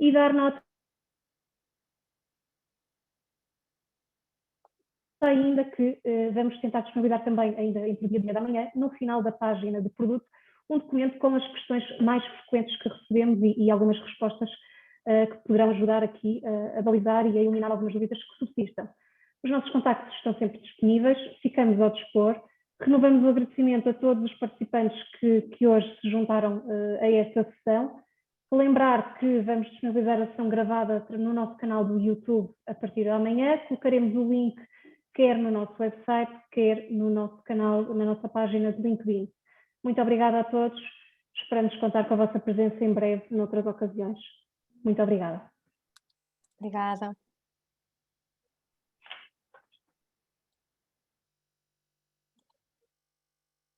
E dar nota ainda que vamos tentar disponibilizar também, ainda entre o dia da manhã, no final da página de produto, um documento com as questões mais frequentes que recebemos e algumas respostas que poderão ajudar aqui a balizar e a eliminar algumas dúvidas que subsistam. Os nossos contactos estão sempre disponíveis, ficamos ao dispor. Renovamos o agradecimento a todos os participantes que hoje se juntaram a esta sessão. Lembrar que vamos disponibilizar a sessão gravada no nosso canal do YouTube a partir de amanhã. Colocaremos o link quer no nosso website, quer no nosso canal, na nossa página de LinkedIn. Muito obrigada a todos. Esperamos contar com a vossa presença em breve, noutras ocasiões. Muito obrigada. Obrigada.